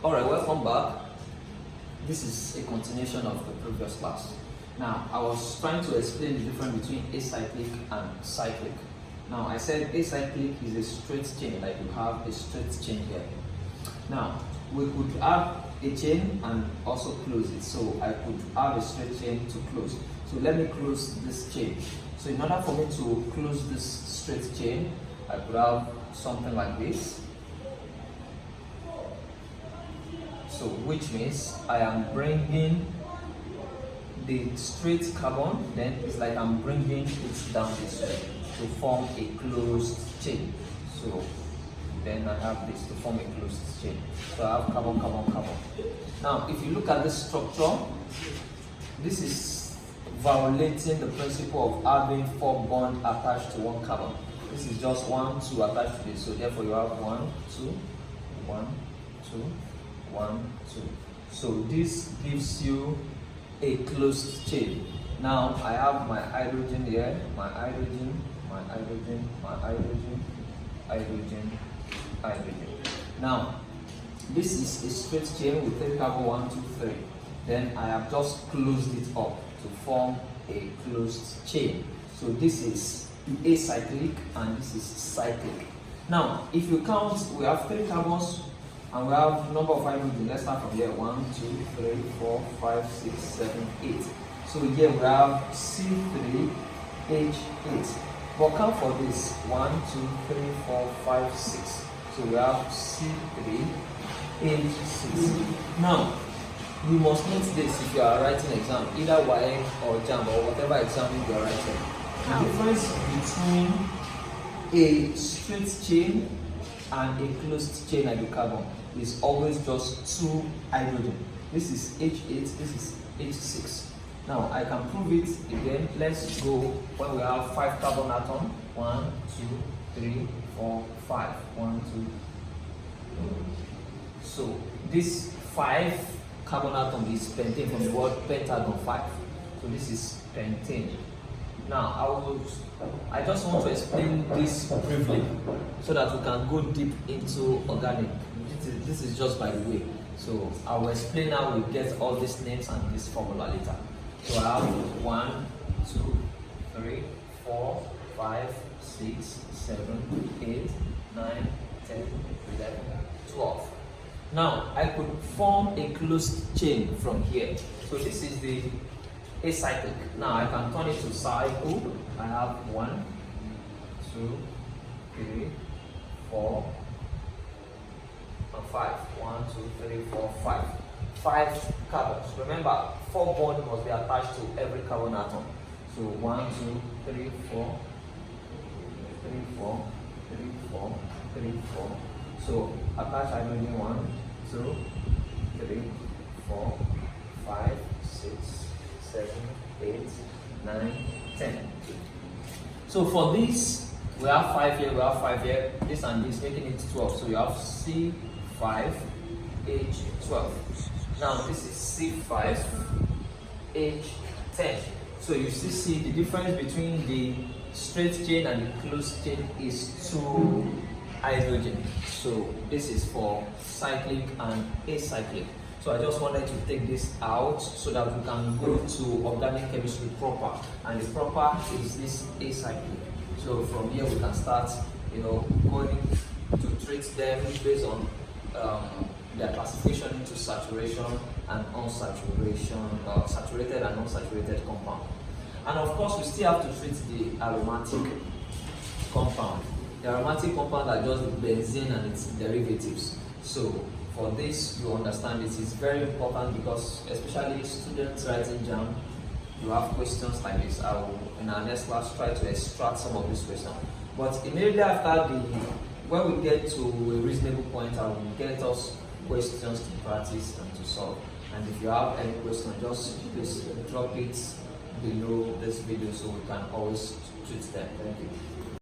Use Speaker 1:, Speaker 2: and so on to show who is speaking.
Speaker 1: Alright, welcome back. This is a continuation of the previous class. Now, I was trying to explain the difference between acyclic and cyclic. Now, I said acyclic is a straight chain, like you have a straight chain here. Now, we could have a chain and also close it. So, I could have a straight chain to close. So, let me close this chain. So, in order for me to close this straight chain, I could have something like this. So, which means I am bringing the straight carbon, then it's like I'm bringing it down this way to form a closed chain. So, then I have this to form a closed chain. So, I have carbon, carbon, carbon. Now, if you look at this structure, this is violating the principle of having 4 bonds attached to 1 carbon. This is just 1, 2 attached to this. So, therefore, you have 1, 2, 1, 2. 1, 2. So this gives you a closed chain. Now I have my hydrogen here, my hydrogen, my hydrogen, my hydrogen, hydrogen, hydrogen. Now this is a straight chain with 3 carbon, 1, 2, 3. Then I have just closed it up to form a closed chain. So this is acyclic and this is cyclic. Now if you count, we have 3 carbons and we have number of hydrogen. Let's start from here. 1, 2, 3, 4, 5, 6, 7, 8. So here we have C3H8. But count for this. 1, 2, 3, 4, 5, 6. So we have C3H6. Now you must note this if you are writing exam, either YM or JAM or whatever exam you are writing. The difference between a straight chain and a closed chain hydrocarbon is always just 2 hydrogen. This is H8, this is H6. Now I can prove it again. Let's go when we have 5 carbon atom. 1, 2, 3, 4, 5. 1, 2. So this 5 carbon atom is pentane from the word pentagon 5. So this is pentane. Now I just want to explain this briefly so that we can go deep into organic. This is just by the way. So I will explain how we get all these names and this formula later. So I have 1, 2, 3, 4, 5, 6, 7, 8, 9, 10, 11, 12. Now I could form a closed chain from here. So this is the acyclic. Now I can turn it to cycle. I have 1, 2, 3, 4, and 5. 1, 2, 3, 4, 5. 5 carbons. Remember, 4 bonds must be attached to every carbon atom. So 1, 2, 3, 4, 3, 4, 3, 4, 3, 4. So attach hydrogen 1, 2, 3, 4, 5, 6, 7, 8, 9, 10. So for this, we have 5 here, we have 5 here, this and this, making it 12. So you have C5H12. Now this is C5H10. So you see the difference between the straight chain and the closed chain is 2 hydrogen. So this is for cyclic and acyclic. So I just wanted to take this out so that we can go to organic chemistry proper. And the proper is this acyclic. So from here we can start, going to treat them based on their classification into saturation and unsaturation, saturated and unsaturated compound. And of course we still have to treat the aromatic compound. The aromatic compound are just benzene and its derivatives. So for this, you understand it is very important because especially students writing JAM, you have questions like this. I will, in our next class, try to extract some of these questions. But immediately after when we get to a reasonable point, I will get us questions to practice and to solve. And if you have any question, just please drop it below this video so we can always treat them. Thank you.